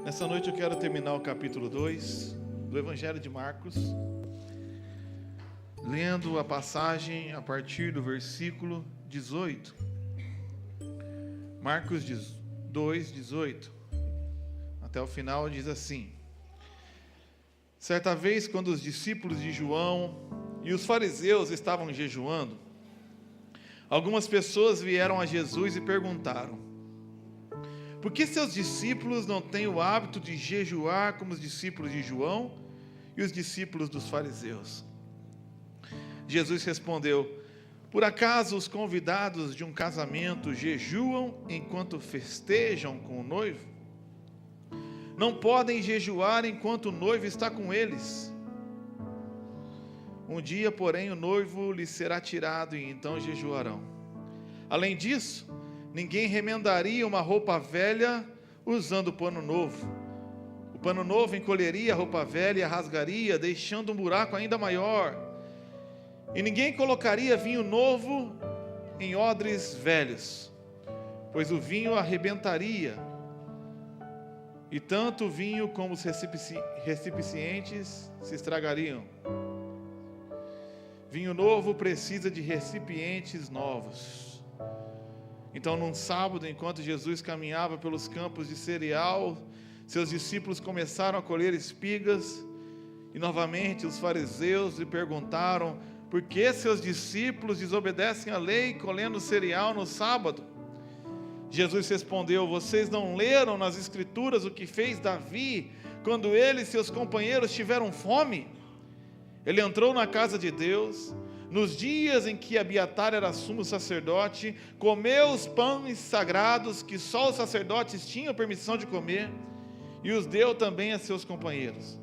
Nessa noite eu quero terminar o capítulo 2 do Evangelho de Marcos, lendo a passagem a partir do versículo 18. Marcos 2, 18. Até o final diz assim: Certa vez, quando os discípulos de João e os fariseus estavam jejuando, algumas pessoas vieram a Jesus e perguntaram: por que seus discípulos não têm o hábito de jejuar como os discípulos de João e os discípulos dos fariseus? Jesus respondeu: por acaso os convidados de um casamento jejuam enquanto festejam com o noivo? Não podem jejuar enquanto o noivo está com eles. Um dia, porém, o noivo lhes será tirado e então jejuarão. Além disso, ninguém remendaria uma roupa velha usando pano novo. O pano novo encolheria a roupa velha e a rasgaria, deixando um buraco ainda maior. E ninguém colocaria vinho novo em odres velhos, pois o vinho arrebentaria, e tanto o vinho como os recipientes se estragariam. Vinho novo precisa de recipientes novos. Então, num sábado, enquanto Jesus caminhava pelos campos de cereal, seus discípulos começaram a colher espigas, e novamente os fariseus lhe perguntaram: por que seus discípulos desobedecem à lei, colhendo cereal no sábado? Jesus respondeu: vocês não leram nas Escrituras o que fez Davi, quando ele e seus companheiros tiveram fome? Ele entrou na casa de Deus, nos dias em que Abiatar era sumo sacerdote, comeu os pães sagrados que só os sacerdotes tinham permissão de comer, e os deu também a seus companheiros.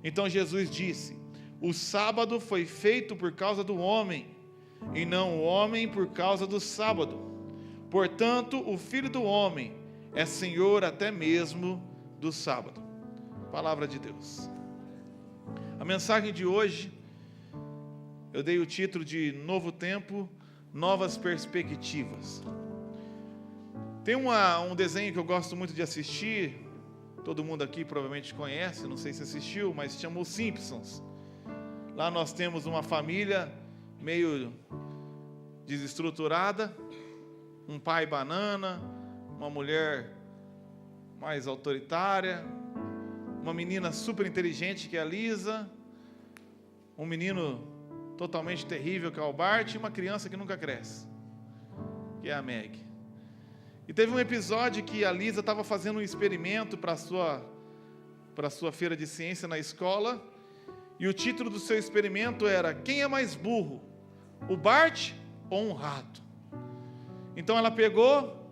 Então Jesus disse: o sábado foi feito por causa do homem, e não o homem por causa do sábado. Portanto, o Filho do Homem é Senhor até mesmo do sábado. Palavra de Deus. A mensagem de hoje, eu dei o título de Novo Tempo, Novas Perspectivas. Tem um desenho que eu gosto muito de assistir, todo mundo aqui provavelmente conhece, não sei se assistiu, mas se chama Os Simpsons. Lá nós temos uma família meio desestruturada, um pai banana, uma mulher mais autoritária, uma menina super inteligente que é a Lisa, um menino totalmente terrível que é o Bart, e uma criança que nunca cresce, que é a Meg. E teve um episódio que a Lisa estava fazendo um experimento para a sua feira de ciência na escola, e o título do seu experimento era: quem é mais burro, o Bart ou um rato? Então ela pegou,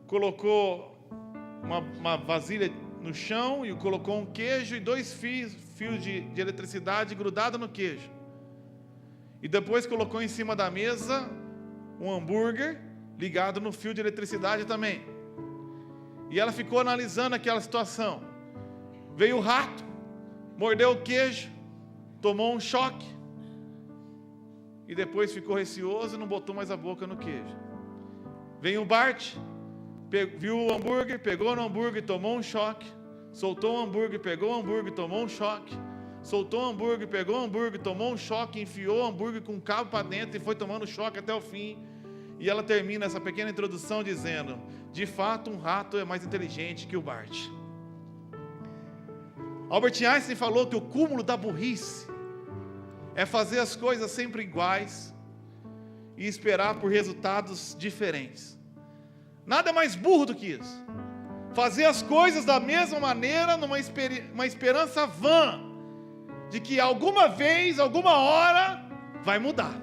colocou uma vasilha no chão e colocou um queijo e 2 fios de eletricidade grudados no queijo. E depois colocou em cima da mesa um hambúrguer ligado no fio de eletricidade também. E ela ficou analisando aquela situação. Veio o rato, mordeu o queijo, tomou um choque e depois ficou receoso e não botou mais a boca no queijo. Veio o Bart, viu o hambúrguer, pegou no hambúrguer, tomou um choque, soltou o hambúrguer, pegou o hambúrguer, tomou um choque, soltou o hambúrguer, pegou o hambúrguer, tomou um choque, enfiou o hambúrguer com um cabo para dentro e foi tomando choque até o fim. E ela termina essa pequena introdução dizendo: de fato, um rato é mais inteligente que o Bart. Albert Einstein falou que o cúmulo da burrice é fazer as coisas sempre iguais e esperar por resultados diferentes. Nada mais burro do que isso. Fazer as coisas da mesma maneira numa esperança vã de que alguma vez, alguma hora, vai mudar.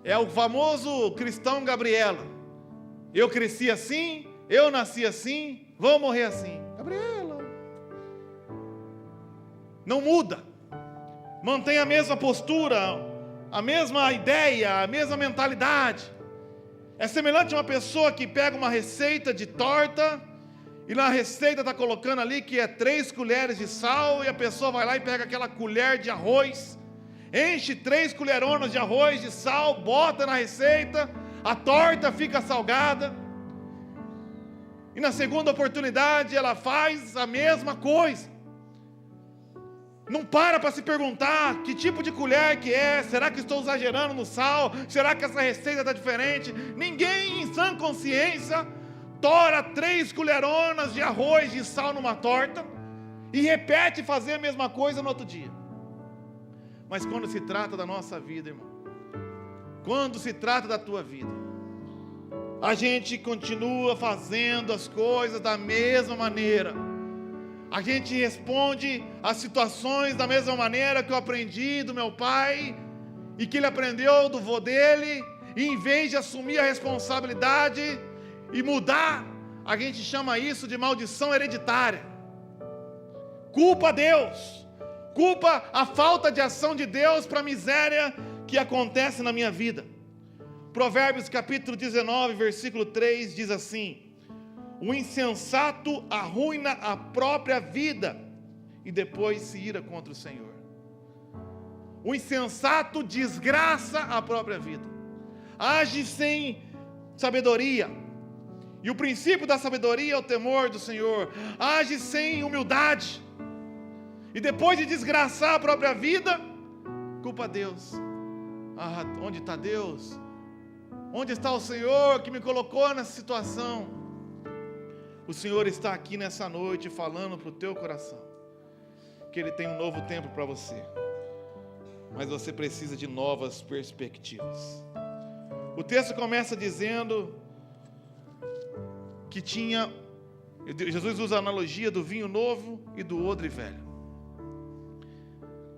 É o famoso cristão Gabriela. Eu cresci assim, eu nasci assim, vou morrer assim. Gabriela. Não muda. Mantém a mesma postura, a mesma ideia, a mesma mentalidade. É semelhante a uma pessoa que pega uma receita de torta e na receita está colocando ali que é 3 colheres de sal, e a pessoa vai lá e pega aquela colher de arroz, enche 3 colheronas de arroz, de sal, bota na receita, a torta fica salgada. E na segunda oportunidade ela faz a mesma coisa. Não para se perguntar que tipo de colher que é, será que estou exagerando no sal, será que essa receita está diferente? Ninguém em sã consciência tora 3 colheronas de arroz de sal numa torta e repete fazer a mesma coisa no outro dia. Mas quando se trata da nossa vida, irmão, quando se trata da tua vida, a gente continua fazendo as coisas da mesma maneira. A gente responde às situações da mesma maneira que eu aprendi do meu pai e que ele aprendeu do vô dele, e em vez de assumir a responsabilidade e mudar, a gente chama isso de maldição hereditária. Culpa Deus, culpa a falta de ação de Deus para a miséria que acontece na minha vida. Provérbios capítulo 19, versículo 3 diz assim: o insensato arruína a própria vida e depois se ira contra o Senhor. O insensato desgraça a própria vida, age sem sabedoria, e o princípio da sabedoria é o temor do Senhor. Age sem humildade, e depois de desgraçar a própria vida, culpa Deus. Onde está Deus? Onde está o Senhor que me colocou nessa situação? O Senhor está aqui nessa noite falando para o teu coração que Ele tem um novo tempo para você, mas você precisa de novas perspectivas. O texto começa dizendo que Jesus usa a analogia do vinho novo e do odre velho.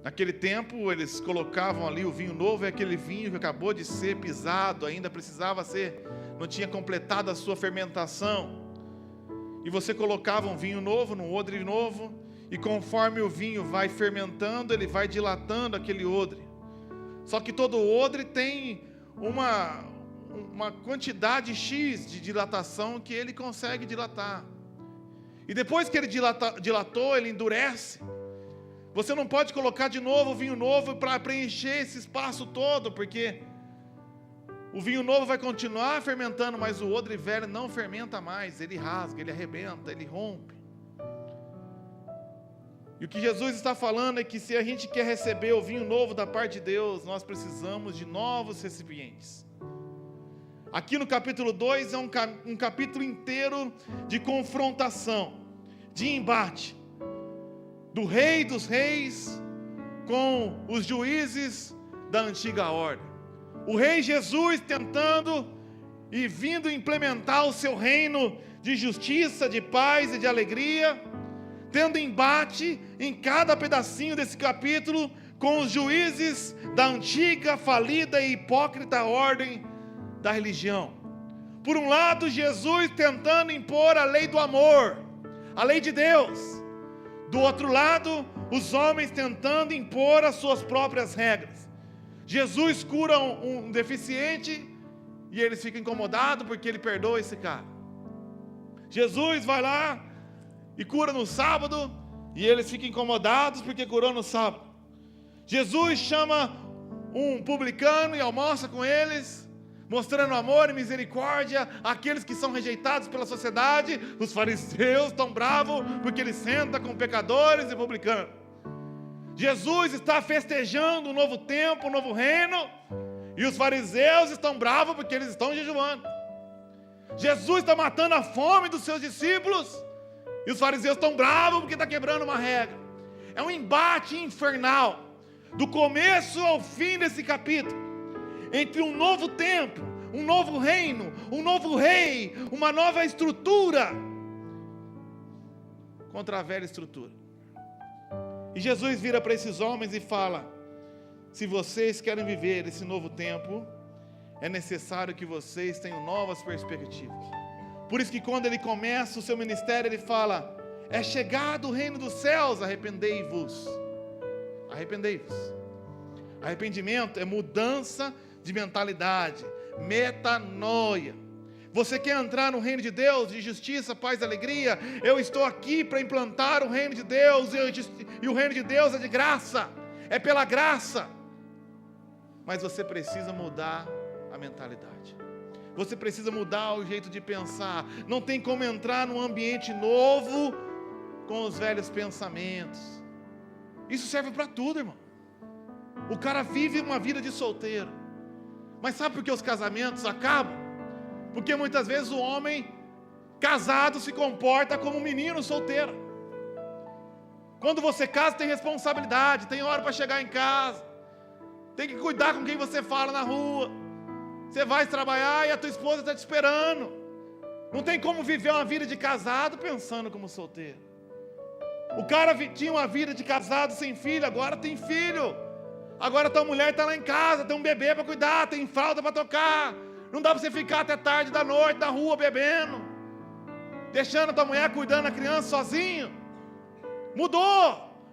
Naquele tempo eles colocavam ali o vinho novo, é aquele vinho que acabou de ser pisado, ainda precisava ser, não tinha completado a sua fermentação. E você colocava um vinho novo num odre novo, e conforme o vinho vai fermentando, ele vai dilatando aquele odre. Só que todo odre tem uma quantidade X de dilatação que ele consegue dilatar. E depois que ele dilatou, ele endurece. Você não pode colocar de novo o vinho novo para preencher esse espaço todo, porque o vinho novo vai continuar fermentando, mas o odre velho não fermenta mais, ele rasga, ele arrebenta, ele rompe. E o que Jesus está falando é que se a gente quer receber o vinho novo da parte de Deus, nós precisamos de novos recipientes. Aqui no capítulo 2 é um capítulo inteiro de confrontação, de embate, do Rei dos Reis com os juízes da antiga ordem. O Rei Jesus tentando e vindo implementar o seu reino de justiça, de paz e de alegria, tendo embate em cada pedacinho desse capítulo com os juízes da antiga, falida e hipócrita ordem da religião. Por um lado, Jesus tentando impor a lei do amor, a lei de Deus. Do outro lado, os homens tentando impor as suas próprias regras. Jesus cura um deficiente e eles ficam incomodados porque ele perdoa esse cara. Jesus vai lá e cura no sábado e eles ficam incomodados porque curou no sábado. Jesus chama um publicano e almoça com eles, mostrando amor e misericórdia àqueles que são rejeitados pela sociedade. Os fariseus estão bravos porque ele senta com pecadores e publicanos. Jesus está festejando um novo tempo, um novo reino, e os fariseus estão bravos porque eles estão jejuando. Jesus está matando a fome dos seus discípulos, e os fariseus estão bravos porque está quebrando uma regra. É um embate infernal, do começo ao fim desse capítulo, entre um novo tempo, um novo reino, um novo rei, uma nova estrutura, contra a velha estrutura. E Jesus vira para esses homens e fala: se vocês querem viver esse novo tempo, é necessário que vocês tenham novas perspectivas. Por isso que quando ele começa o seu ministério, ele fala: é chegado o reino dos céus, arrependei-vos. Arrependei-vos. Arrependimento é mudança de mentalidade, metanoia. Você quer entrar no reino de Deus, de justiça, paz e alegria? Eu estou aqui para implantar o reino de Deus, e o reino de Deus é de graça, é pela graça. Mas você precisa mudar a mentalidade. Você precisa mudar o jeito de pensar. Não tem como entrar num ambiente novo com os velhos pensamentos. Isso serve para tudo, irmão. O cara vive uma vida de solteiro. Mas sabe por que os casamentos acabam? Porque muitas vezes o homem casado se comporta como um menino solteiro. Quando você casa, tem responsabilidade, tem hora para chegar em casa, tem que cuidar com quem você fala na rua. Você vai trabalhar e a tua esposa está te esperando. Não tem como viver uma vida de casado pensando como solteiro. O cara tinha uma vida de casado sem filho, agora tem filho. Agora tua mulher está lá em casa, tem um bebê para cuidar, tem fralda para tocar. Não dá para você ficar até tarde da noite na rua bebendo, deixando a tua mulher cuidando da criança sozinho. Mudou,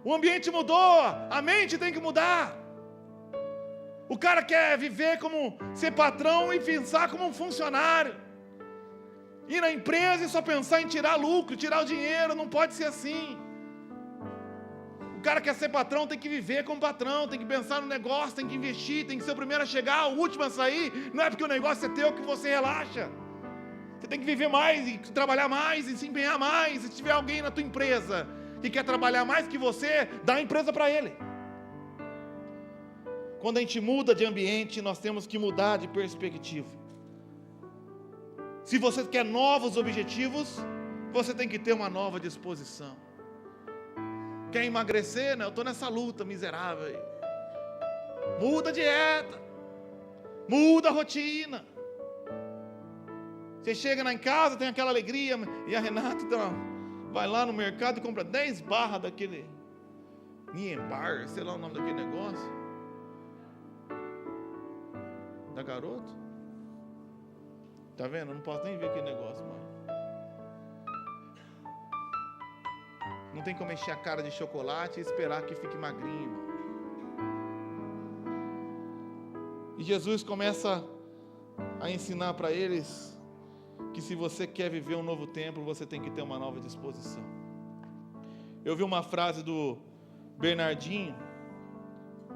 o ambiente mudou, a mente tem que mudar. O cara quer viver como ser patrão e pensar como um funcionário. Ir na empresa e só pensar em tirar lucro, tirar o dinheiro, não pode ser assim. O cara quer ser patrão, tem que viver como patrão, tem que pensar no negócio, tem que investir, tem que ser o primeiro a chegar, o último a sair. Não é porque o negócio é teu que você relaxa. Você tem que viver mais, e trabalhar mais, e se empenhar mais. Se tiver alguém na tua empresa que quer trabalhar mais que você, dá a empresa para ele. Quando a gente muda de ambiente, nós temos que mudar de perspectiva. Se você quer novos objetivos, você tem que ter uma nova disposição. Quer emagrecer, né? Eu estou nessa luta miserável aí. Muda a dieta, muda a rotina. Você chega lá em casa, tem aquela alegria, e a Renata então, vai lá no mercado e compra 10 barras daquele Niembar, sei lá o nome daquele negócio. Da Garoto. Tá vendo? Eu não posso nem ver aquele negócio, mano. Não tem como encher a cara de chocolate e esperar que fique magrinho, irmão. E Jesus começa a ensinar para eles que se você quer viver um novo tempo, você tem que ter uma nova disposição. Eu vi uma frase do Bernardinho,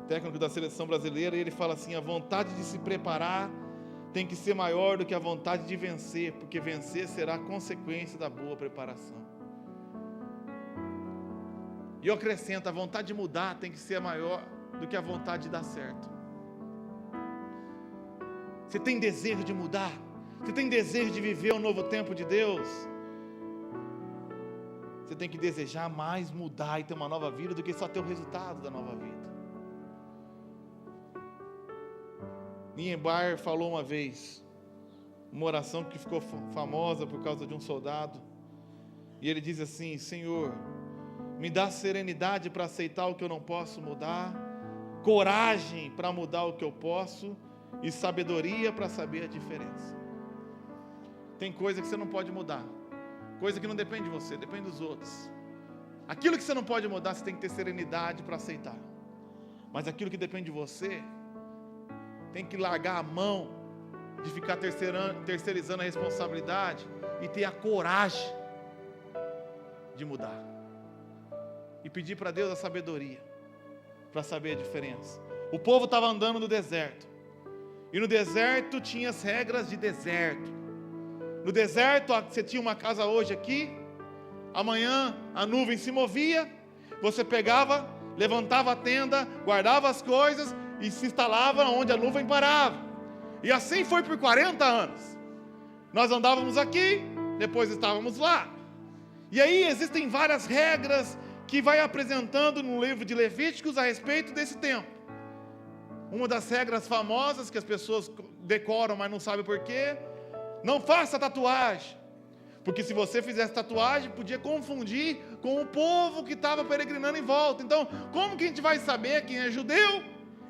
técnico da seleção brasileira, e ele fala assim: a vontade de se preparar tem que ser maior do que a vontade de vencer, porque vencer será consequência da boa preparação. E eu acrescento, a vontade de mudar tem que ser maior do que a vontade de dar certo. Você tem desejo de mudar? Você tem desejo de viver um novo tempo de Deus? Você tem que desejar mais mudar e ter uma nova vida do que só ter o resultado da nova vida. Niembar falou uma vez, uma oração que ficou famosa por causa de um soldado, e ele diz assim: Senhor, me dá serenidade para aceitar o que eu não posso mudar, coragem para mudar o que eu posso, e sabedoria para saber a diferença. Tem coisa que você não pode mudar, coisa que não depende de você, depende dos outros. Aquilo que você não pode mudar, você tem que ter serenidade para aceitar. Mas aquilo que depende de você, tem que largar a mão de ficar terceirizando a responsabilidade e ter a coragem de mudar. E pedir para Deus a sabedoria para saber a diferença. O povo estava andando no deserto. E no deserto tinha as regras de deserto. No deserto você tinha uma casa hoje aqui. Amanhã a nuvem se movia. Você pegava, levantava a tenda, guardava as coisas e se instalava onde a nuvem parava. E assim foi por 40 anos. Nós andávamos aqui, depois estávamos lá. E aí existem várias regras que vai apresentando no livro de Levíticos a respeito desse tempo. Uma das regras famosas que as pessoas decoram, mas não sabem porquê: não faça tatuagem, porque se você fizesse tatuagem, podia confundir com o povo que estava peregrinando em volta. Então, como que a gente vai saber quem é judeu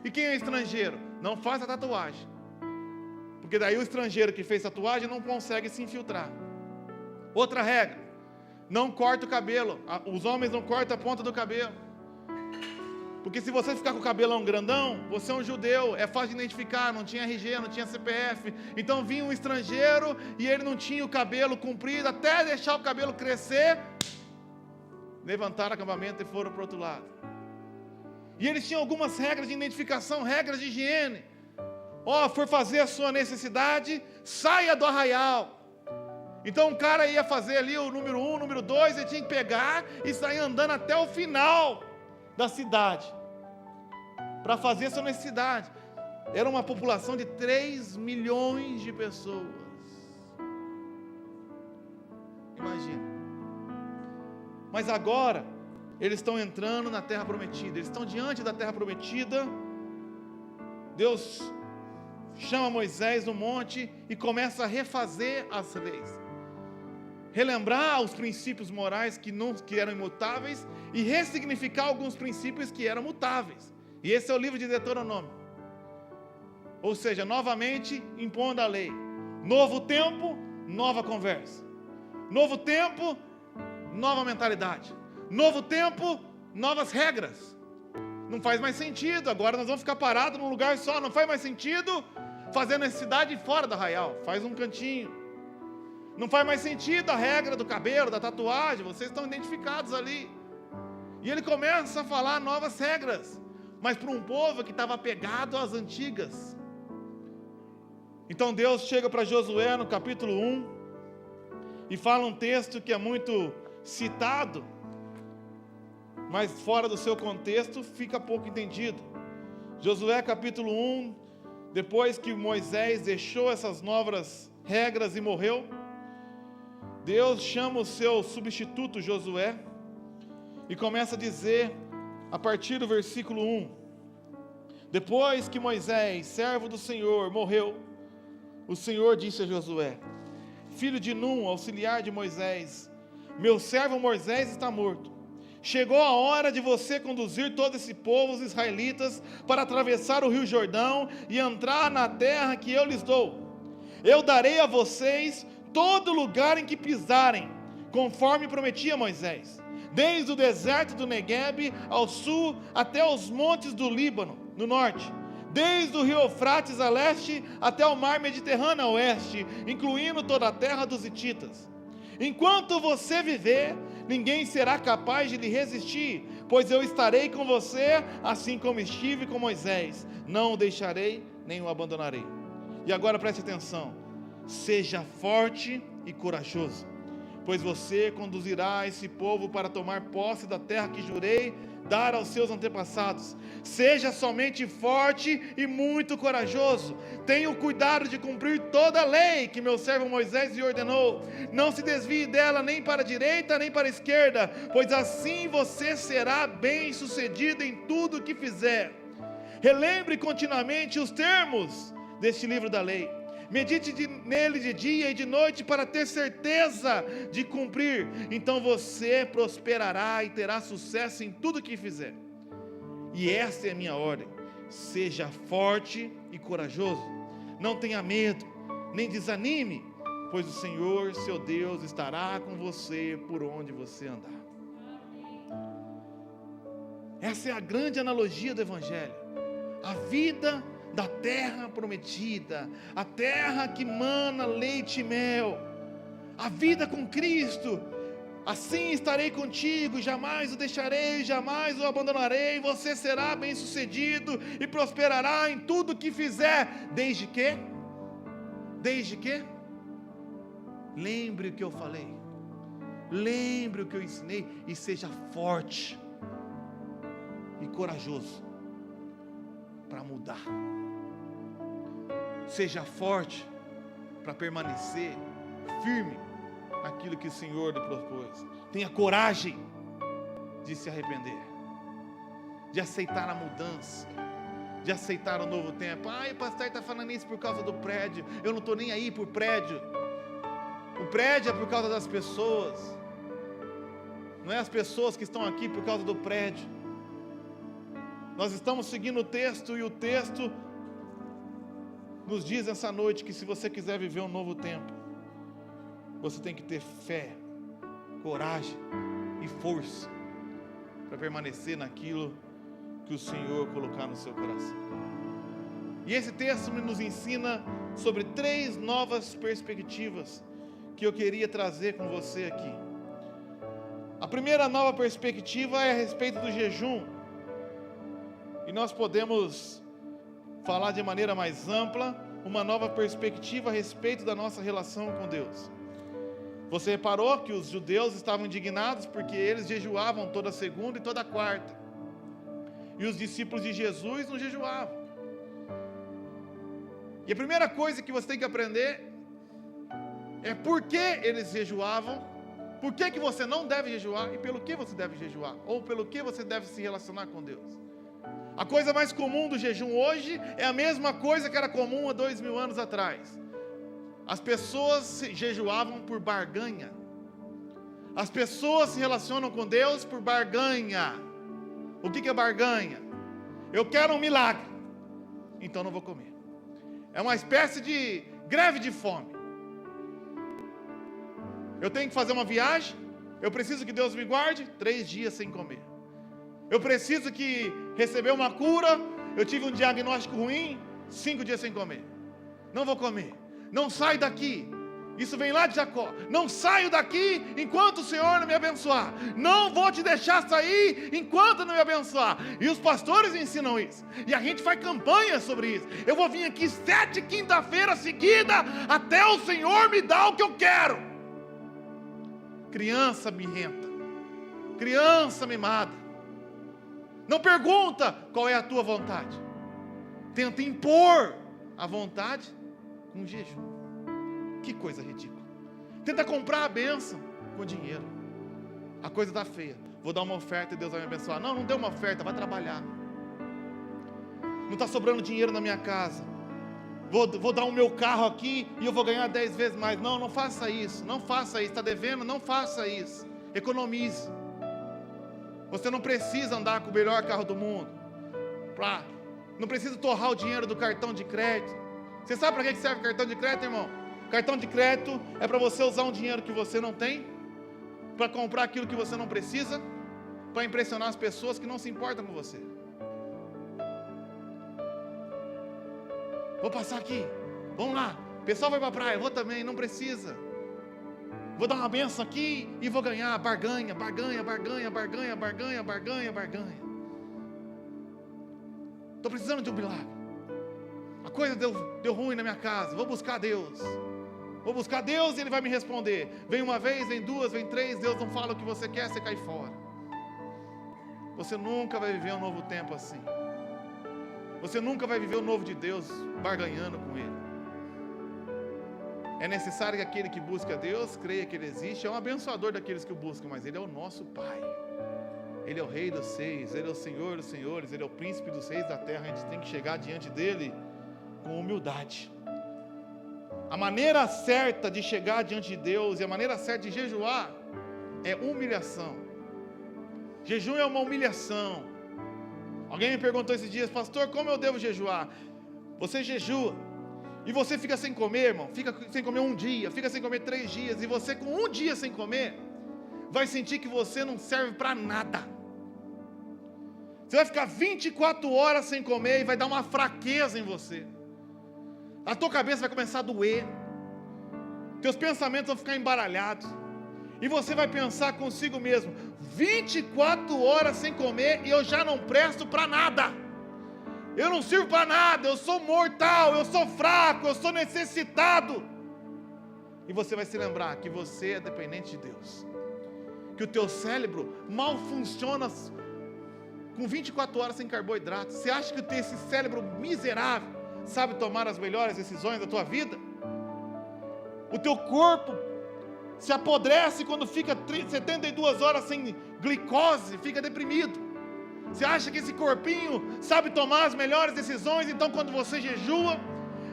e quem é estrangeiro? Não faça tatuagem, porque daí o estrangeiro que fez tatuagem não consegue se infiltrar. Outra regra: não corta o cabelo. Os homens não cortam a ponta do cabelo, porque se você ficar com o cabelão grandão, você é um judeu, é fácil de identificar, não tinha RG, não tinha CPF. Então vinha um estrangeiro e ele não tinha o cabelo comprido, até deixar o cabelo crescer, levantaram o acampamento e foram para o outro lado. E eles tinham algumas regras de identificação, regras de higiene. for fazer a sua necessidade, saia do arraial. Então o cara ia fazer ali o número 1, o número 2, ele tinha que pegar e sair andando até o final da cidade, para fazer a sua necessidade. Era uma população de 3 milhões de pessoas. Imagina. Mas agora, eles estão entrando na terra prometida, eles estão diante da terra prometida. Deus chama Moisés no monte e começa a refazer as leis, relembrar os princípios morais que eram imutáveis e ressignificar alguns princípios que eram mutáveis. E esse é o livro de Deuteronômio. Ou seja, novamente impondo a lei. Novo tempo, nova conversa. Novo tempo, nova mentalidade. Novo tempo, novas regras. Não faz mais sentido, agora nós vamos ficar parados num lugar só. Não faz mais sentido fazer necessidade fora do arraial. Faz um cantinho. Não faz mais sentido a regra do cabelo, da tatuagem. Vocês estão identificados ali. E ele começa a falar novas regras, mas para um povo que estava apegado às antigas. Então Deus chega para Josué no capítulo 1 e fala um texto que é muito citado, mas fora do seu contexto fica pouco entendido. Josué capítulo 1, depois que Moisés deixou essas novas regras e morreu, Deus chama o seu substituto Josué e começa a dizer, a partir do versículo 1: depois que Moisés, servo do Senhor, morreu, o Senhor disse a Josué, filho de Num, auxiliar de Moisés, meu servo Moisés está morto. Chegou a hora de você conduzir todo esse povo, os israelitas, para atravessar o rio Jordão e entrar na terra que eu lhes dou. Eu darei a vocês todo lugar em que pisarem, conforme prometi a Moisés, desde o deserto do Neguebe ao sul até os montes do Líbano, no norte, desde o rio Eufrates a leste até o mar Mediterrâneo a oeste, incluindo toda a terra dos hititas. Enquanto você viver, ninguém será capaz de lhe resistir, pois eu estarei com você, assim como estive com Moisés. Não o deixarei, nem o abandonarei. E agora preste atenção: seja forte e corajoso, pois você conduzirá esse povo para tomar posse da terra que jurei dar aos seus antepassados. Seja somente forte e muito corajoso. Tenha o cuidado de cumprir toda a lei que meu servo Moisés lhe ordenou. Não se desvie dela nem para a direita nem para a esquerda, pois assim você será bem sucedido em tudo o que fizer. Relembre continuamente os termos deste livro da lei. Medite nele de dia e de noite para ter certeza de cumprir. Então você prosperará e terá sucesso em tudo que fizer. E esta é a minha ordem: seja forte e corajoso. Não tenha medo, nem desanime, pois o Senhor, seu Deus, estará com você por onde você andar. Essa é a grande analogia do Evangelho. A vida da terra prometida, a terra que mana leite e mel, a vida com Cristo. Assim estarei contigo, jamais o deixarei, jamais o abandonarei. Você será bem sucedido e prosperará em tudo que fizer, desde que lembre o que eu falei, lembre o que eu ensinei, e seja forte e corajoso para mudar. Seja forte para permanecer firme naquilo que o Senhor lhe propôs. Tenha coragem de se arrepender, de aceitar a mudança, de aceitar o novo tempo. O pastor está falando isso por causa do prédio. Eu não estou nem aí por prédio. O prédio é por causa das pessoas. Não é as pessoas que estão aqui por causa do prédio. Nós estamos seguindo o texto, e o texto nos diz essa noite que se você quiser viver um novo tempo, você tem que ter fé, coragem e força para permanecer naquilo que o Senhor colocar no seu coração. E esse texto nos ensina sobre 3 novas perspectivas que eu queria trazer com você aqui. A primeira nova perspectiva é a respeito do jejum. E nós podemos falar de maneira mais ampla, uma nova perspectiva a respeito da nossa relação com Deus. Você reparou que os judeus estavam indignados porque eles jejuavam toda segunda e toda quarta, e os discípulos de Jesus não jejuavam. E a primeira coisa que você tem que aprender é por que eles jejuavam, por que você não deve jejuar e pelo que você deve jejuar, ou pelo que você deve se relacionar com Deus. A coisa mais comum do jejum hoje é a mesma coisa que era comum há 2000 anos atrás. As pessoas jejuavam por barganha. As pessoas se relacionam com Deus por barganha. O que é barganha? Eu quero um milagre, então não vou comer. É uma espécie de greve de fome. Eu tenho que fazer uma viagem, eu preciso que Deus me guarde, 3 dias sem comer. Eu preciso que receber uma cura, eu tive um diagnóstico ruim, 5 dias sem comer. Não vou comer. Não saio daqui. Isso vem lá de Jacó. Não saio daqui enquanto o Senhor não me abençoar. Não vou te deixar sair enquanto não me abençoar. E os pastores ensinam isso. E a gente faz campanha sobre isso. Eu vou vir aqui 7 quinta-feiras seguidas até o Senhor me dar o que eu quero. Criança birrenta. Criança mimada. Não pergunta qual é a tua vontade. Tenta impor a vontade com jejum. Que coisa ridícula. Tenta comprar a bênção com dinheiro. A coisa está feia. Vou dar uma oferta e Deus vai me abençoar. Não dê uma oferta, vai trabalhar. Não está sobrando dinheiro na minha casa. Vou dar o meu carro aqui e eu vou ganhar 10 vezes mais. Não faça isso. Não faça isso. Está devendo? Não faça isso. Economize. Você não precisa andar com o melhor carro do mundo. Não precisa torrar o dinheiro do cartão de crédito. Você sabe para que serve o cartão de crédito, irmão? Cartão de crédito é para você usar um dinheiro que você não tem, para comprar aquilo que você não precisa, para impressionar as pessoas que não se importam com você. Vou passar aqui, vamos lá, o pessoal vai para a praia, eu vou também, não precisa. Vou dar uma benção aqui e vou ganhar, barganha. Estou precisando de um milagre. A coisa deu ruim na minha casa, vou buscar Deus. Vou buscar Deus e Ele vai me responder. Vem uma vez, vem 2, vem 3, Deus não fala o que você quer, você cai fora. Você nunca vai viver um novo tempo assim. Você nunca vai viver o novo de Deus barganhando com Ele. É necessário que aquele que busca Deus creia que Ele existe. É um abençoador daqueles que o buscam, mas Ele é o nosso Pai. Ele é o Rei dos Reis, Ele é o Senhor dos Senhores, Ele é o Príncipe dos Reis da terra. A gente tem que chegar diante dEle com humildade. A maneira certa de chegar diante de Deus e a maneira certa de jejuar é humilhação. Jejum é uma humilhação. Alguém me perguntou esses dias: pastor, como eu devo jejuar? Você jejua e você fica sem comer, irmão. Fica sem comer 1 dia, fica sem comer 3 dias, e você com 1 dia sem comer vai sentir que você não serve para nada. Você vai ficar 24 horas sem comer e vai dar uma fraqueza em você. A tua cabeça vai começar a doer. Teus pensamentos vão ficar embaralhados. E você vai pensar consigo mesmo: 24 horas sem comer e eu já não presto para nada. Eu não sirvo para nada, eu sou mortal, eu sou fraco, eu sou necessitado. E você vai se lembrar que você é dependente de Deus. Que o teu cérebro mal funciona com 24 horas sem carboidrato. Você acha que esse cérebro miserável sabe tomar as melhores decisões da tua vida? O teu corpo se apodrece quando fica 72 horas sem glicose, fica deprimido. Você acha que esse corpinho sabe tomar as melhores decisões? Então quando você jejua,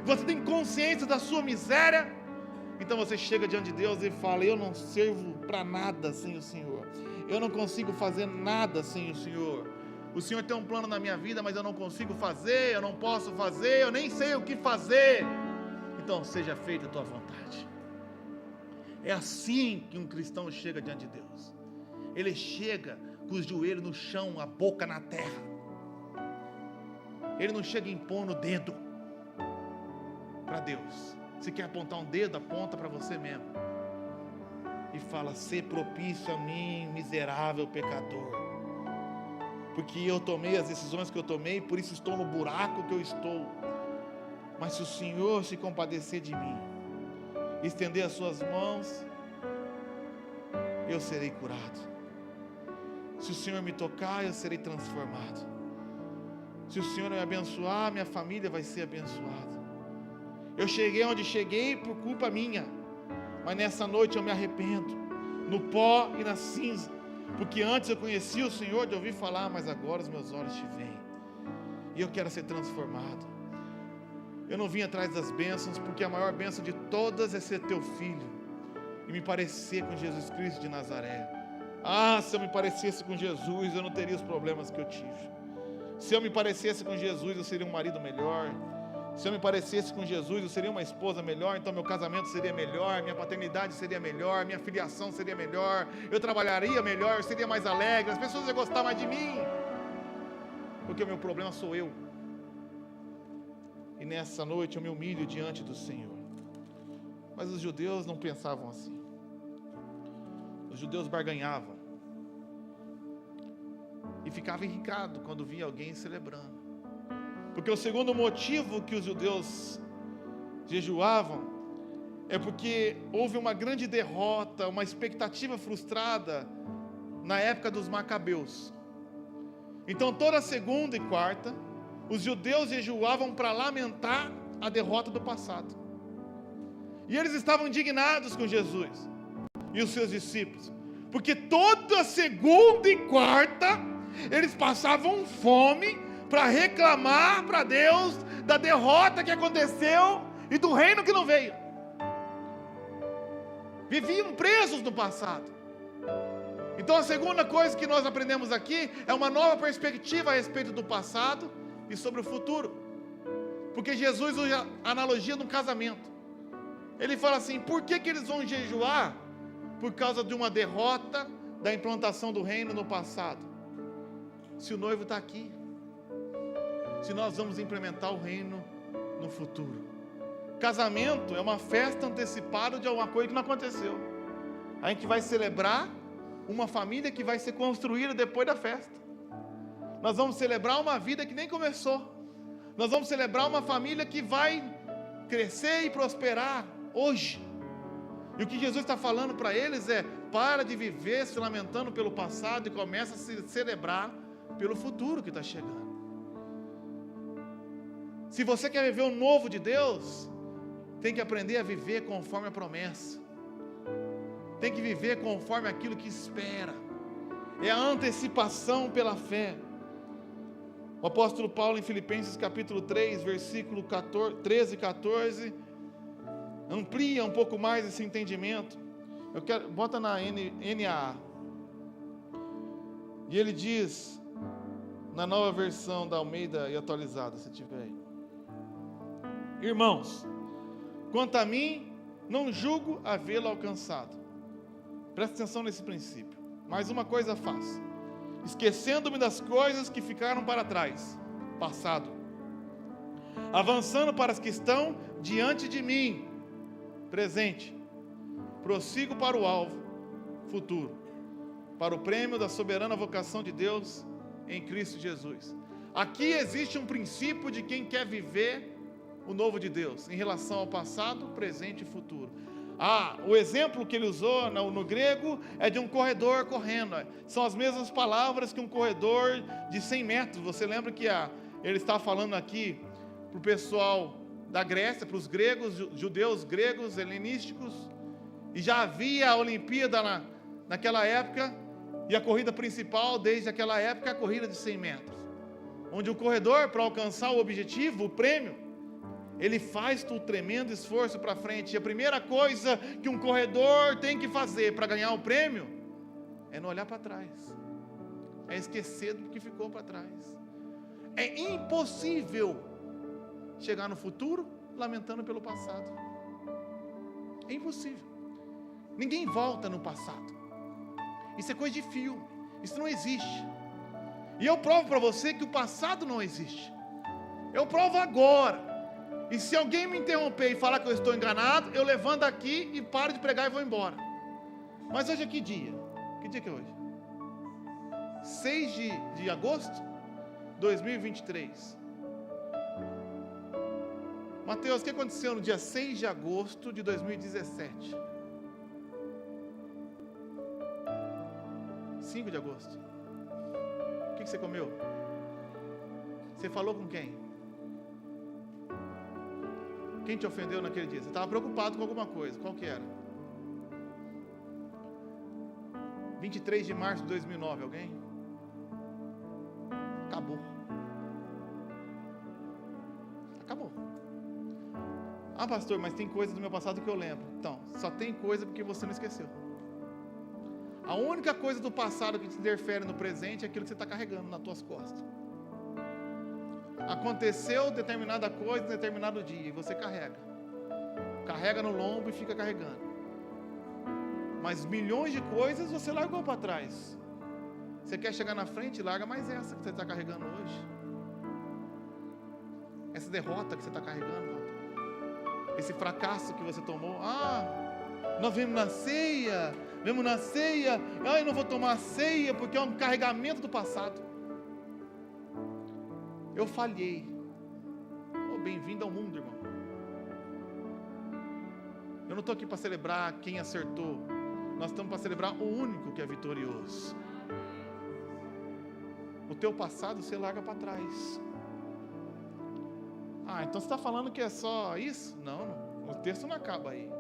você tem consciência da sua miséria, então você chega diante de Deus e fala: eu não sirvo para nada sem o Senhor, eu não consigo fazer nada sem o Senhor. O Senhor tem um plano na minha vida, mas eu não consigo fazer, eu não posso fazer, eu nem sei o que fazer. Então seja feita a tua vontade. É assim que um cristão chega diante de Deus. Ele chega com os joelhos no chão, a boca na terra. Ele não chega impondo o dedo para Deus. Se quer apontar um dedo, aponta para você mesmo. E fala: ser propício a mim, miserável pecador. porque eu tomei as decisões que eu tomei, por isso estou no buraco que eu estou. Mas se o Senhor se compadecer de mim, estender as suas mãos, eu serei curado. Se o Senhor me tocar, eu serei transformado. Se o Senhor me abençoar, minha família vai ser abençoada. Eu cheguei onde cheguei por culpa minha, mas nessa noite eu me arrependo, no pó e na cinza, porque antes eu conhecia o Senhor de ouvir falar, mas agora os meus olhos te veem, e eu quero ser transformado. Eu não vim atrás das bênçãos, porque a maior bênção de todas é ser teu filho, e me parecer com Jesus Cristo de Nazaré. Se eu me parecesse com Jesus, eu não teria os problemas que eu tive. Se eu me parecesse com Jesus, eu seria um marido melhor. Se eu me parecesse com Jesus, eu seria uma esposa melhor, então meu casamento seria melhor, minha paternidade seria melhor, minha filiação seria melhor, eu trabalharia melhor, eu seria mais alegre, as pessoas iam gostar mais de mim, porque o meu problema sou eu. E nessa noite eu me humilho diante do Senhor. Mas os judeus não pensavam assim. Os judeus barganhavam e ficavam irricados quando via alguém celebrando. Porque o segundo motivo que os judeus jejuavam é porque houve uma grande derrota, uma expectativa frustrada na época dos Macabeus. Então toda segunda e quarta os judeus jejuavam para lamentar a derrota do passado. E eles estavam indignados com Jesus e os seus discípulos, porque toda segunda e quarta eles passavam fome para reclamar para Deus da derrota que aconteceu e do reino que não veio. Viviam presos no passado. Então a segunda coisa que nós aprendemos aqui é uma nova perspectiva a respeito do passado e sobre o futuro. Porque Jesus usa a analogia de um casamento. Ele fala assim: por que eles vão jejuar? Por causa de uma derrota da implantação do reino no passado. Se o noivo está aqui, se nós vamos implementar o reino no futuro. Casamento é uma festa antecipada de alguma coisa que não aconteceu. A gente vai celebrar uma família que vai ser construída depois da festa. Nós vamos celebrar uma vida que nem começou. Nós vamos celebrar uma família que vai crescer e prosperar hoje. E o que Jesus está falando para eles é: para de viver se lamentando pelo passado e começa a se celebrar pelo futuro que está chegando. Se você quer viver o novo de Deus, tem que aprender a viver conforme a promessa. Tem que viver conforme aquilo que espera. É a antecipação pela fé. O apóstolo Paulo, em Filipenses capítulo 3, versículo 13 e 14, amplia um pouco mais esse entendimento. Bota na NAA. E ele diz, na nova versão da Almeida e atualizada, se tiver aí: irmãos, quanto a mim, não julgo havê-lo alcançado. Presta atenção nesse princípio. Mas uma coisa faço, esquecendo-me das coisas que ficaram para trás, passado, avançando para as que estão diante de mim, presente, prossigo para o alvo, futuro, para o prêmio da soberana vocação de Deus em Cristo Jesus. Aqui existe um princípio de quem quer viver o novo de Deus, em relação ao passado, presente e futuro. O exemplo que ele usou no grego é de um corredor correndo. São as mesmas palavras que um corredor de 100 metros. Você lembra que ele está falando aqui para o pessoal da Grécia, para os gregos, judeus gregos, helenísticos, e já havia a Olimpíada naquela época, e a corrida principal desde aquela época é a corrida de 100 metros, onde o corredor, para alcançar o objetivo, o prêmio, ele faz um tremendo esforço para frente. E a primeira coisa que um corredor tem que fazer para ganhar o prêmio é não olhar para trás, é esquecer do que ficou para trás. É impossível chegar no futuro lamentando pelo passado. É impossível. Ninguém volta no passado. Isso é coisa de filme. Isso não existe. E eu provo para você que o passado não existe. Eu provo agora. E se alguém me interromper e falar que eu estou enganado, eu levanto aqui e paro de pregar e vou embora. Mas hoje é que dia? Que dia que é hoje? 6 de agosto de 2023. Mateus, o que aconteceu no dia 6 de agosto de 2017? 5 de agosto. O que você comeu? Você falou com quem? Quem te ofendeu naquele dia? Você estava preocupado com alguma coisa. Qual que era? 23 de março de 2009, alguém? Acabou. Acabou. Ah, pastor, mas tem coisa do meu passado que eu lembro. Então, só tem coisa porque você não esqueceu. A única coisa do passado que te interfere no presente é aquilo que você está carregando nas tuas costas. Aconteceu determinada coisa em determinado dia e você carrega. Carrega no lombo e fica carregando. Mas milhões de coisas você largou para trás. Você quer chegar na frente? Larga mais essa que você está carregando hoje. Essa derrota que você está carregando. Esse fracasso que você tomou. Ah, nós vemos na ceia. Ah, eu não vou tomar a ceia porque é um carregamento do passado. Eu falhei. Oh, bem-vindo ao mundo, irmão. Eu não estou aqui para celebrar quem acertou. Nós estamos para celebrar o único que é vitorioso. O teu passado você larga para trás. Ah, então você está falando que é só isso? Não, o texto não acaba aí.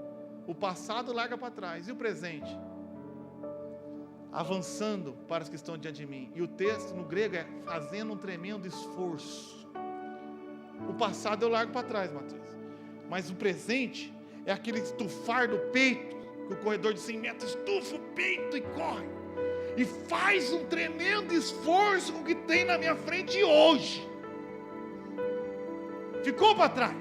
O passado larga para trás. E o presente? Avançando para os que estão diante de mim. E o texto no grego é fazendo um tremendo esforço. O passado eu largo para trás, Mateus. Mas o presente é aquele estufar do peito, que o corredor de 100 metros estufa o peito e corre. E faz um tremendo esforço com o que tem na minha frente hoje. Ficou para trás.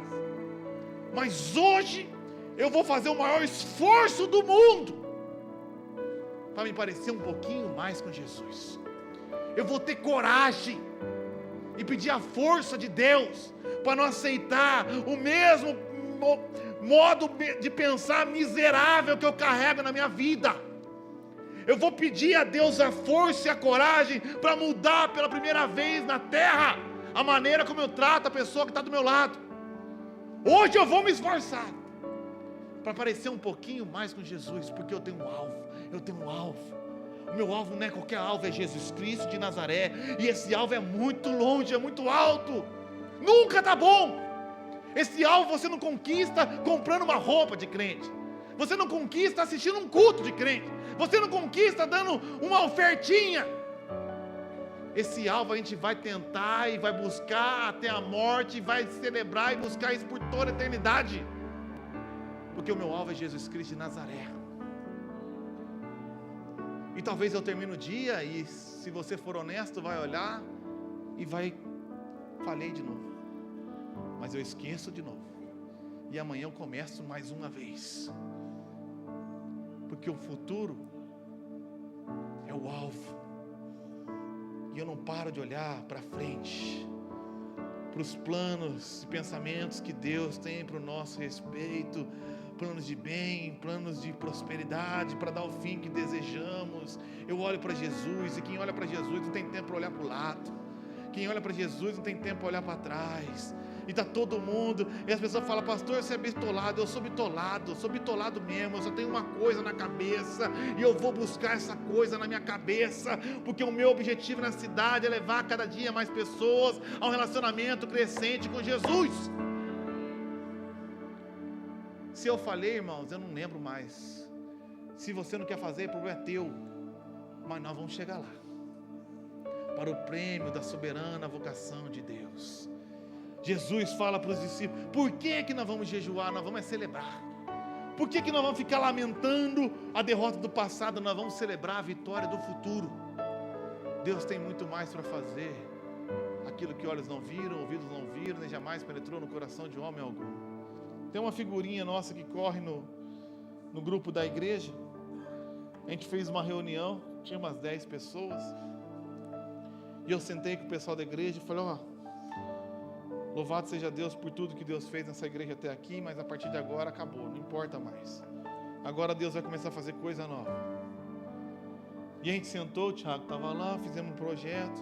Mas hoje eu vou fazer o maior esforço do mundo para me parecer um pouquinho mais com Jesus. Eu vou ter coragem e pedir a força de Deus para não aceitar o mesmo modo de pensar miserável que eu carrego na minha vida. Eu vou pedir a Deus a força e a coragem para mudar pela primeira vez na terra a maneira como eu trato a pessoa que está do meu lado. Hoje eu vou me esforçar para parecer um pouquinho mais com Jesus, porque eu tenho um alvo. O meu alvo não é qualquer alvo, é Jesus Cristo de Nazaré. E esse alvo é muito longe, é muito alto. Nunca está bom. Esse alvo você não conquista comprando uma roupa de crente. Você não conquista assistindo um culto de crente. Você não conquista dando uma ofertinha. Esse alvo a gente vai tentar e vai buscar até a morte, e vai celebrar e buscar isso por toda a eternidade. Porque o meu alvo é Jesus Cristo de Nazaré. E talvez eu termine o dia e, se você for honesto, vai olhar e vai, falhei de novo. Mas eu esqueço de novo. E amanhã eu começo mais uma vez. Porque o futuro é o alvo. E eu não paro de olhar para frente, para os planos e pensamentos que Deus tem para o nosso respeito. Planos de bem, planos de prosperidade, para dar o fim que desejamos. Eu olho para Jesus, e quem olha para Jesus não tem tempo para olhar para o lado. Quem olha para Jesus não tem tempo para olhar para trás. E está todo mundo, e as pessoas falam: pastor, você é bitolado. Eu sou bitolado mesmo. Eu só tenho uma coisa na cabeça, e eu vou buscar essa coisa na minha cabeça, porque o meu objetivo na cidade é levar cada dia mais pessoas a um relacionamento crescente com Jesus. Se eu falei, irmãos, eu não lembro mais. Se você não quer fazer, o problema é teu. Mas nós vamos chegar lá, para o prêmio da soberana vocação de Deus. Jesus fala para os discípulos: por que nós vamos jejuar? Nós vamos celebrar. Por que nós vamos ficar lamentando a derrota do passado? Nós vamos celebrar a vitória do futuro. Deus tem muito mais para fazer. Aquilo que olhos não viram, ouvidos não viram, nem jamais penetrou no coração de homem algum. Tem uma figurinha nossa que corre no grupo da igreja. A gente fez uma reunião, tinha umas 10 pessoas. E eu sentei com o pessoal da igreja e falei: louvado seja Deus por tudo que Deus fez nessa igreja até aqui, mas a partir de agora acabou, não importa mais. Agora Deus vai começar a fazer coisa nova. E a gente sentou, o Thiago estava lá, fizemos um projeto.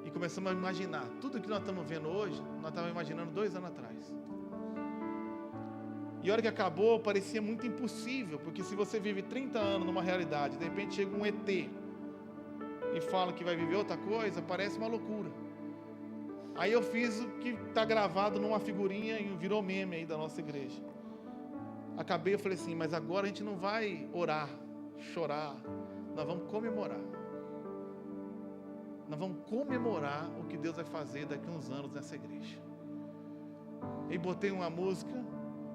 E começamos a imaginar. Tudo que nós estamos vendo hoje, nós estávamos imaginando 2 anos atrás. E a hora que acabou, parecia muito impossível. Porque se você vive 30 anos numa realidade, de repente chega um ET e fala que vai viver outra coisa, parece uma loucura. Aí eu fiz o que está gravado numa figurinha e virou meme aí da nossa igreja. Acabei, eu falei assim, mas agora a gente não vai orar, chorar, nós vamos comemorar. Nós vamos comemorar o que Deus vai fazer daqui a uns anos nessa igreja. E botei uma música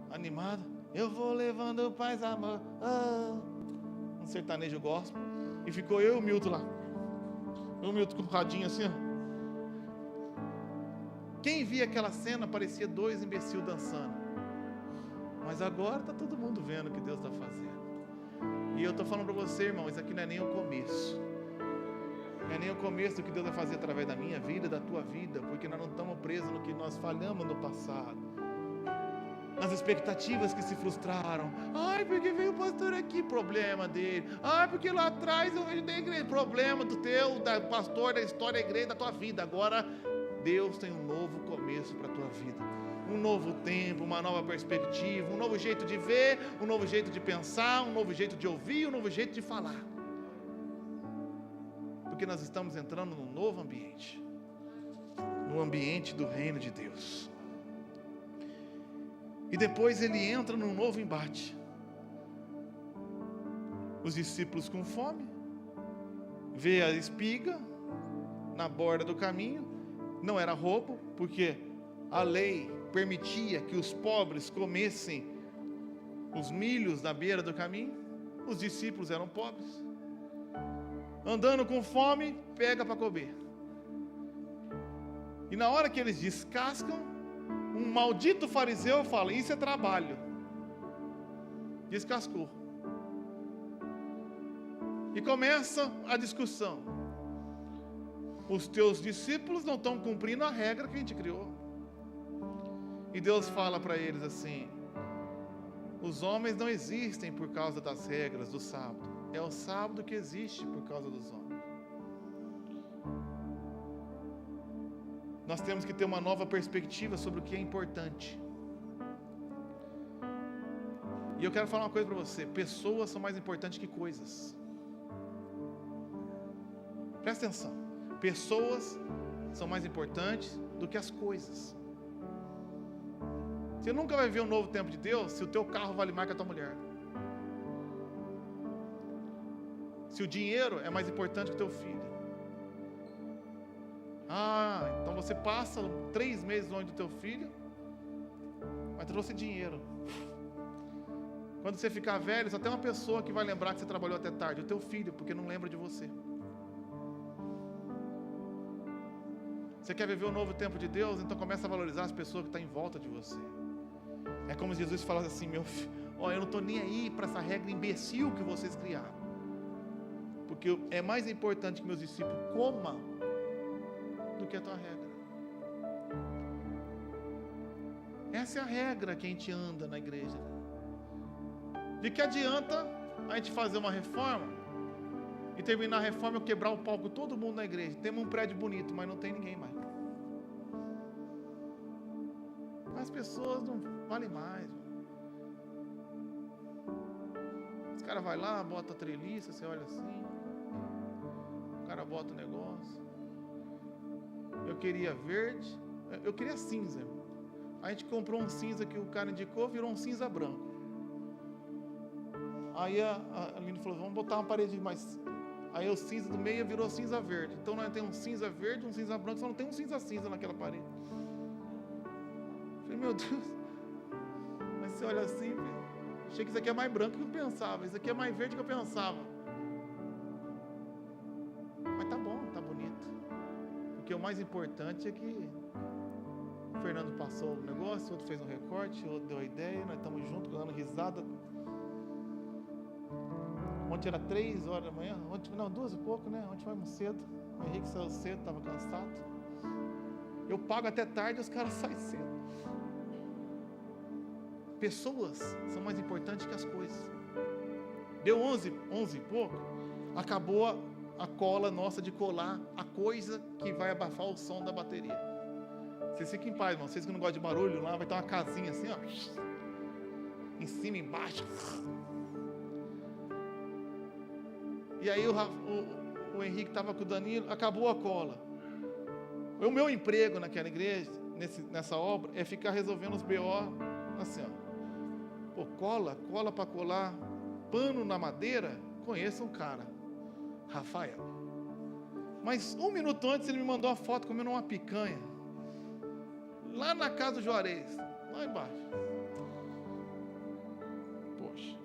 animada, eu vou levando paz, amor, um sertanejo gospel, e ficou eu e o Milton lá. O Milton com o radinho assim, ó. Quem via aquela cena parecia 2 imbecis dançando. Mas agora está todo mundo vendo o que Deus está fazendo. E eu estou falando para você, irmão, isso aqui não é nem o começo. Não é nem o começo do que Deus vai fazer através da minha vida, da tua vida, porque nós não estamos presos no que nós falhamos no passado, nas expectativas que se frustraram. Ai, porque veio o pastor aqui, problema dele. Ai, porque lá atrás eu vejo da igreja, problema do teu, da pastor, da história da igreja, da tua vida. Agora Deus tem um novo começo para a tua vida, um novo tempo, uma nova perspectiva, um novo jeito de ver, um novo jeito de pensar, um novo jeito de ouvir, um novo jeito de falar, porque nós estamos entrando num novo ambiente, no ambiente do reino de Deus. E depois ele entra num novo embate. Os discípulos com fome, vê a espiga na borda do caminho. Não era roubo, porque a lei permitia que os pobres comessem os milhos na beira do caminho. Os discípulos eram pobres. Andando com fome, pega para comer. E na hora que eles descascam, um maldito fariseu fala, isso é trabalho. Descascou. E começa a discussão. Os teus discípulos não estão cumprindo a regra que a gente criou. E Deus fala para eles assim, os homens não existem por causa das regras do sábado. É o sábado que existe por causa dos homens. Nós temos que ter uma nova perspectiva sobre o que é importante. E eu quero falar uma coisa para você, pessoas são mais importantes que coisas. Presta atenção. Pessoas são mais importantes do que as coisas. Você nunca vai ver um novo tempo de Deus se o teu carro vale mais que a tua mulher. Se o dinheiro é mais importante que o teu filho. Então você passa 3 meses longe do teu filho, mas trouxe dinheiro. Quando você ficar velho, só tem uma pessoa que vai lembrar que você trabalhou até tarde, o teu filho, porque não lembra de você. Você quer viver o novo tempo de Deus? Então começa a valorizar as pessoas que estão em volta de você. É como se Jesus falasse assim, meu filho, eu não estou nem aí para essa regra imbecil que vocês criaram. Porque é mais importante que meus discípulos comam do que a tua regra. Essa é a regra que a gente anda na igreja. De que adianta a gente fazer uma reforma e terminar a reforma e quebrar o pau com todo mundo na igreja? Temos um prédio bonito, mas não tem ninguém mais. As pessoas não valem mais. Os caras vão lá, bota a treliça, você olha assim, o cara bota o negócio. Eu queria verde, eu queria cinza. A gente comprou um cinza que o cara indicou, virou um cinza branco. Aí a Aline falou, vamos botar uma parede mais. Aí o cinza do meio virou cinza verde. Então nós temos um cinza verde, um cinza branco, só não tem um cinza naquela parede. Eu falei, meu Deus. Mas você olha assim, achei que isso aqui é mais branco que eu pensava, isso aqui é mais verde que eu pensava. Mas tá bom, tá bonito. Porque o mais importante é que o Fernando passou o negócio, o outro fez um recorte, o outro deu a ideia, nós estamos juntos, dando risada. Ontem era 3 horas da manhã, 2 e pouco, né? Ontem fomos cedo, o Henrique saiu cedo, estava cansado. Eu pago até tarde e os caras saem cedo. Pessoas são mais importantes que as coisas. Deu 11 e pouco, acabou a cola nossa de colar a coisa que vai abafar o som da bateria. Vocês fiquem em paz, irmão. Vocês que não gostam de barulho, lá vai ter uma casinha assim, ó, em cima, embaixo. E aí o Henrique estava com o Danilo, acabou a cola. O meu emprego naquela igreja, nessa obra, é ficar resolvendo os BO assim, ó. Pô, cola para colar, pano na madeira, conheço um cara, Rafael. Mas 1 minuto antes ele me mandou uma foto comendo uma picanha, lá na casa do Juarez, lá embaixo. Poxa,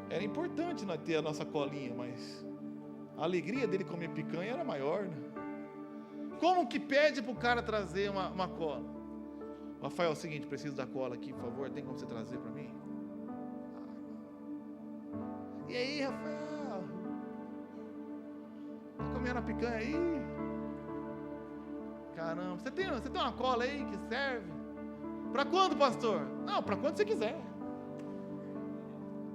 era importante nós ter a nossa colinha, mas a alegria dele comer picanha era maior, né? Como que pede para o cara trazer uma cola? Rafael, é o seguinte, preciso da cola aqui, por favor, tem como você trazer para mim? E aí, Rafael? Tá comendo a picanha aí? Caramba, você tem uma cola aí que serve? Para quando, pastor? Não, para quando você quiser.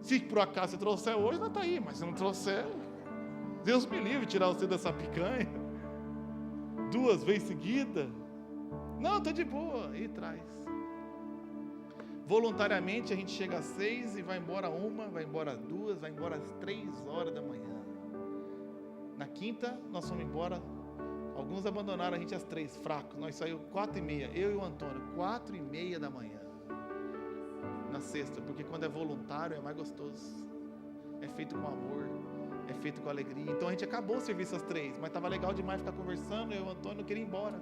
Se por acaso você trouxer hoje, não está aí, mas se não trouxer, Deus me livre tirar você dessa picanha 2 vezes seguida. Não, estou de boa. E traz. Voluntariamente a gente chega às 6 e vai embora 1, vai embora 2, vai embora às 3 horas da manhã. Na quinta nós fomos embora. Alguns abandonaram a gente às 3, fracos. Nós saímos 4h30, eu e o Antônio, 4h30 da manhã. Na sexta, porque quando é voluntário é mais gostoso. É feito com amor, é feito com alegria. Então a gente acabou o serviço às 3, mas estava legal demais ficar conversando. Eu e o Antônio não queria ir embora,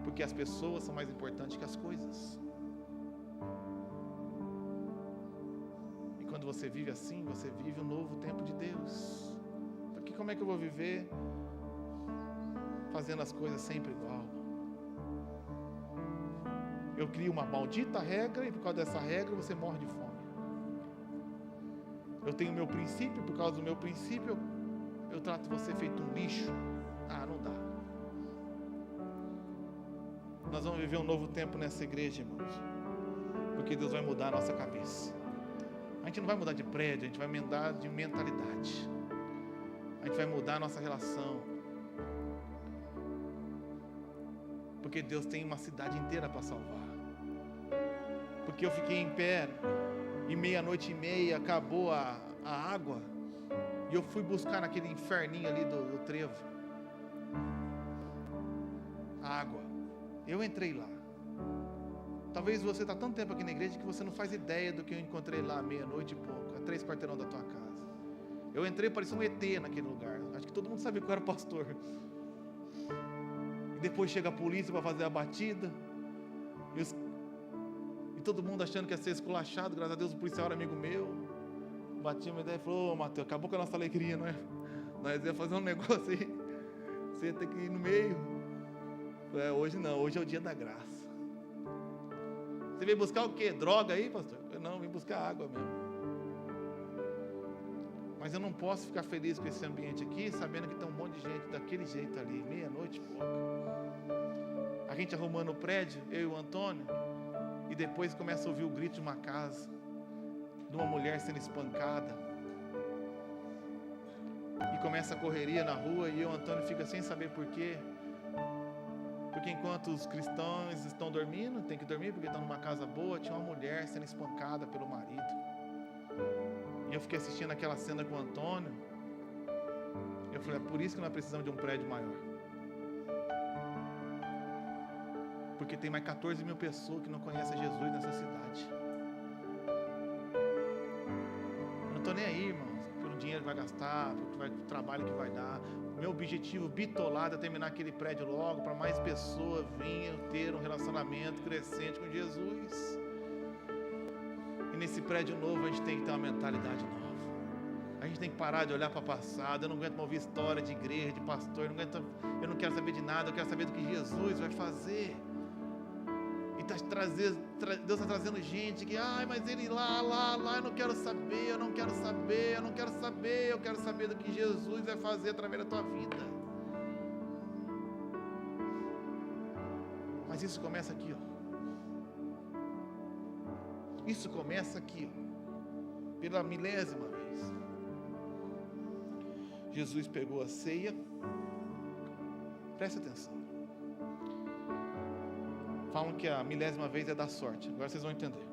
porque as pessoas são mais importantes que as coisas. E quando você vive assim, você vive um novo tempo de Deus. Porque como é que eu vou viver fazendo as coisas sempre igual? Eu crio uma maldita regra e por causa dessa regra você morre de fome. Eu tenho o meu princípio, por causa do meu princípio eu trato você feito um lixo. Não dá. Nós vamos viver um novo tempo nessa igreja, irmãos, porque Deus vai mudar a nossa cabeça. A gente não vai mudar de prédio, a gente vai mudar de mentalidade. A gente vai mudar a nossa relação, porque Deus tem uma cidade inteira para salvar. Porque eu fiquei em pé e 00:30 acabou a água e eu fui buscar naquele inferninho ali do trevo a água. Eu entrei lá. Talvez você está tanto tempo aqui na igreja que você não faz ideia do que eu encontrei lá 00:30 e pouco, a 3 quarteirão da tua casa. Eu entrei, parecia um ET naquele lugar. Acho que todo mundo sabia que eu era pastor. E depois chega a polícia para fazer a batida. E todo mundo achando que ia ser esculachado. Graças a Deus o policial era amigo meu. Bati uma ideia e falou: Mateus, acabou com a nossa alegria, não é? Nós ia fazer um negócio aí, você ia ter que ir no meio. Falei, hoje não, hoje é o dia da graça. Você veio buscar o quê? Droga aí, pastor? Eu não, vim buscar água mesmo. Mas eu não posso ficar feliz com esse ambiente aqui, sabendo que tem um monte de gente daquele jeito ali, 00:30 e pouco. A gente arrumando o prédio, eu e o Antônio, e depois começa a ouvir o grito de uma casa, de uma mulher sendo espancada. E começa a correria na rua, e eu e o Antônio fica sem saber por quê. Porque enquanto os cristãos estão dormindo, tem que dormir porque estão numa casa boa, tinha uma mulher sendo espancada pelo marido. E eu fiquei assistindo aquela cena com o Antônio. Eu falei, é por isso que nós precisamos de um prédio maior. Porque tem mais 14 mil pessoas que não conhecem Jesus nessa cidade. Eu não estou nem aí, irmãos, pelo dinheiro que vai gastar, pelo trabalho que vai dar. Meu objetivo bitolado é terminar aquele prédio logo, para mais pessoas virem ter um relacionamento crescente com Jesus. E nesse prédio novo a gente tem que ter uma mentalidade nova. A gente tem que parar de olhar para o passado. Eu não aguento ouvir história de igreja, de pastor. Eu não quero saber de nada. Eu quero saber do que Jesus vai fazer. E Deus está trazendo gente que, mas ele lá, eu não quero saber, eu quero saber do que Jesus vai fazer através da tua vida. Mas isso começa aqui, ó. Isso começa aqui, ó. pela 1000ª vez. Jesus pegou a ceia. Preste atenção. Falam que a 1000ª vez é da sorte. Agora vocês vão entender.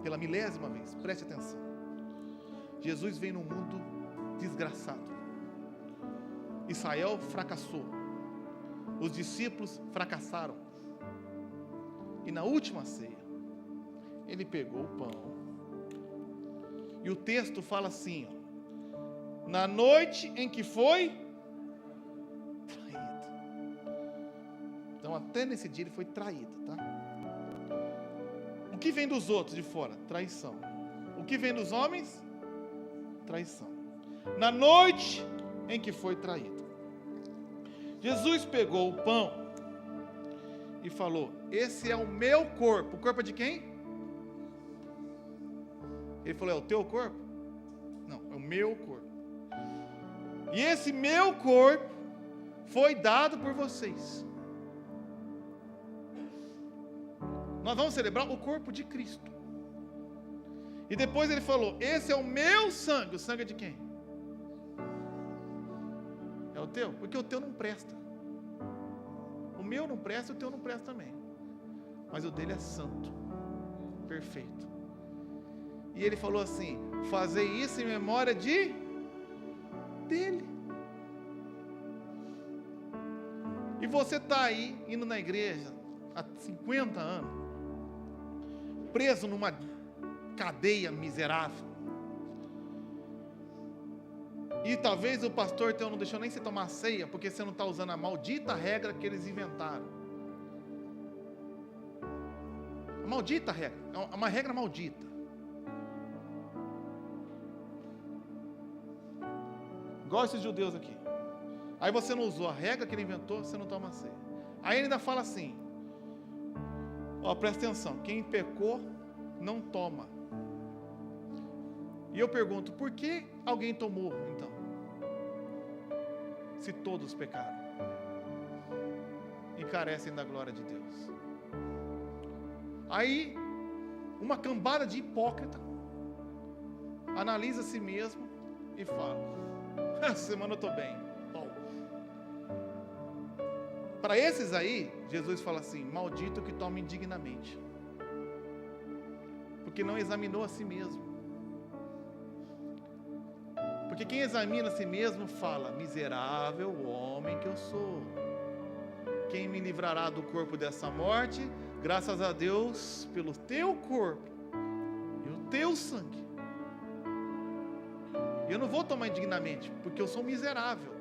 Pela 1000ª vez, preste atenção. Jesus veio num mundo desgraçado. Israel fracassou. Os discípulos fracassaram. E na última ceia, ele pegou o pão. E o texto fala assim, ó, na noite em que foi traído. Então até nesse dia ele foi traído, tá? O que vem dos outros de fora? Traição. O que vem dos homens? Traição. Na noite em que foi traído, Jesus pegou o pão e falou: esse é o meu corpo. O corpo é de quem? Ele falou: é o teu corpo? Não, é o meu corpo. E esse meu corpo foi dado por vocês. Nós vamos celebrar o corpo de Cristo. E depois ele falou: esse é o meu sangue. O sangue é de quem? É o teu? Porque o teu não presta. O meu não presta, o teu não presta também. Mas o dele é santo, perfeito. E ele falou assim: fazei isso em memória dele. E você está aí, indo na igreja há 50 anos, preso numa cadeia miserável. E talvez o pastor teu não deixou nem você tomar ceia, porque você não está usando a maldita regra que eles inventaram. A maldita regra, é uma regra maldita. Igual esses judeus aqui. Aí você não usou a regra que ele inventou, você não toma ceia. Aí ele ainda fala assim: ó, presta atenção, quem pecou não toma. E eu pergunto: por que alguém tomou então? Se todos pecaram e carecem da glória de Deus. Aí uma cambada de hipócrita analisa a si mesmo e fala: essa semana eu estou bem. Bom, para esses aí, Jesus fala assim: maldito que toma indignamente, porque não examinou a si mesmo. Porque quem examina a si mesmo fala: miserável homem que eu sou, quem me livrará do corpo dessa morte? Graças a Deus pelo teu corpo e o teu sangue. Eu não vou tomar indignamente, porque eu sou miserável.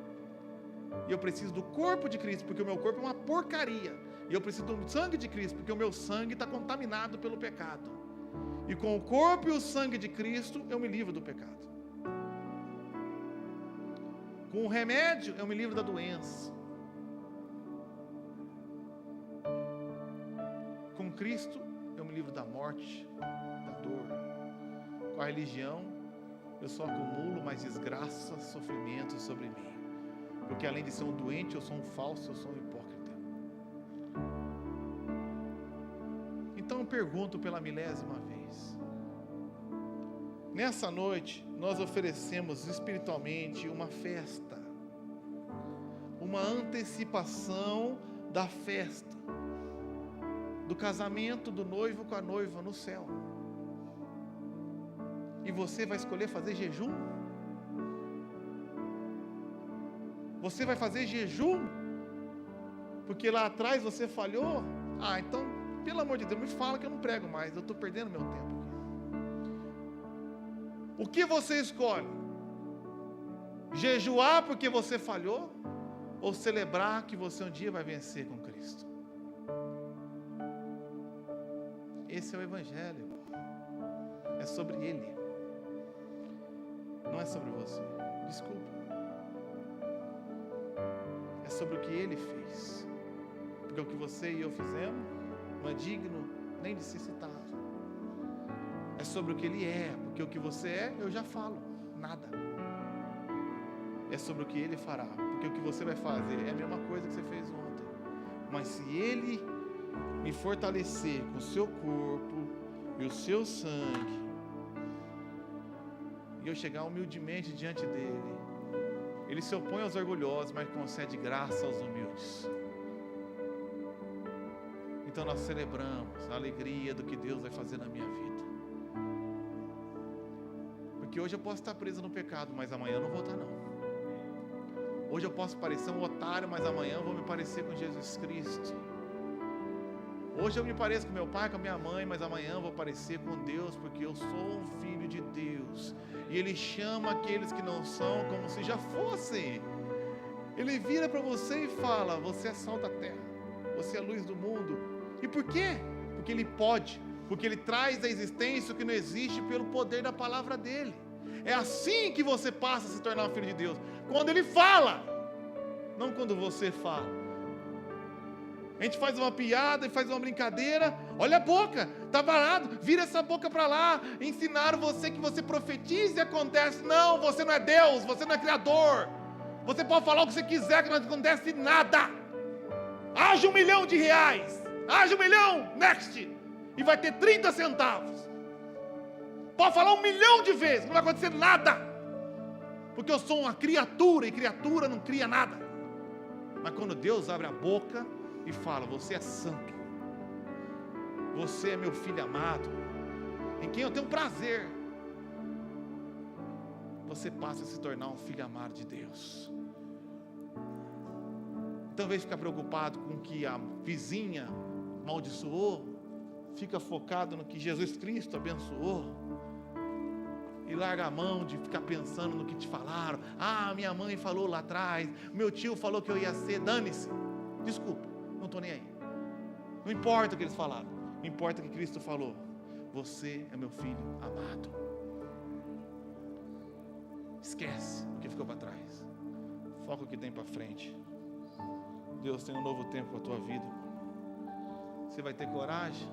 E eu preciso do corpo de Cristo, porque o meu corpo é uma porcaria. E eu preciso do sangue de Cristo, porque o meu sangue está contaminado pelo pecado. E com o corpo e o sangue de Cristo, eu me livro do pecado. Com o remédio, eu me livro da doença. Com Cristo, eu me livro da morte, da dor. Com a religião, eu só acumulo mais desgraça, sofrimento sobre mim. Porque além de ser um doente, eu sou um falso, eu sou um hipócrita. Então eu pergunto pela 1000ª vez. Nessa noite, nós oferecemos espiritualmente uma festa. Uma antecipação da festa. Do casamento do noivo com a noiva no céu. E você vai escolher fazer jejum? Você vai fazer jejum? Porque lá atrás você falhou? Ah, então, pelo amor de Deus, me fala que eu não prego mais, eu estou perdendo meu tempo aqui. O que você escolhe? Jejuar porque você falhou? Ou celebrar que você um dia vai vencer com Cristo? Esse é o Evangelho. É sobre Ele. Não é sobre você. Desculpa. É sobre o que Ele fez. Porque o que você e eu fizemos não é digno nem de ser citado. É sobre o que Ele é. Porque o que você é, eu já falo. Nada. É sobre o que Ele fará. Porque o que você vai fazer é a mesma coisa que você fez ontem. Mas se Ele me fortalecer com o seu corpo e o seu sangue, e eu chegar humildemente diante dele. Ele se opõe aos orgulhosos, mas concede graça aos humildes. Então nós celebramos a alegria do que Deus vai fazer na minha vida. Porque hoje eu posso estar preso no pecado, mas amanhã eu não vou estar não. Hoje eu posso parecer um otário, mas amanhã eu vou me parecer com Jesus Cristo. Hoje eu me pareço com meu pai, com a minha mãe, mas amanhã eu vou parecer com Deus, porque eu sou um filho de Deus. E Ele chama aqueles que não são como se já fossem. Ele vira para você e fala: você é sal da terra, você é luz do mundo. E por quê? Porque Ele pode, porque Ele traz à existência o que não existe pelo poder da palavra dEle. É assim que você passa a se tornar um filho de Deus, quando Ele fala, não quando você fala. A gente faz uma piada e faz uma brincadeira, olha a boca, está parado, vira essa boca para lá. Ensinaram você que você profetiza e acontece. Não, você não é Deus, você não é Criador. Você pode falar o que você quiser, que não acontece nada. Haja R$1 milhão, haja 1 milhão, next, e vai ter 30 centavos. Pode falar 1 milhão de vezes, não vai acontecer nada, porque eu sou uma criatura, e criatura não cria nada. Mas quando Deus abre a boca e fala: você é santo, você é meu filho amado, em quem eu tenho prazer, você passa a se tornar um filho amado de Deus. Então, ao invés de ficar preocupado com o que a vizinha amaldiçoou, fica focado no que Jesus Cristo abençoou. E larga a mão de ficar pensando no que te falaram. Ah, minha mãe falou lá atrás, meu tio falou que eu ia ser. Dane-se, desculpa, não estou nem aí. Não importa o que eles falaram, não importa o que Cristo falou: você é meu filho amado. Esquece o que ficou para trás, foca o que tem para frente. Deus tem um novo tempo para a tua vida. Você vai ter coragem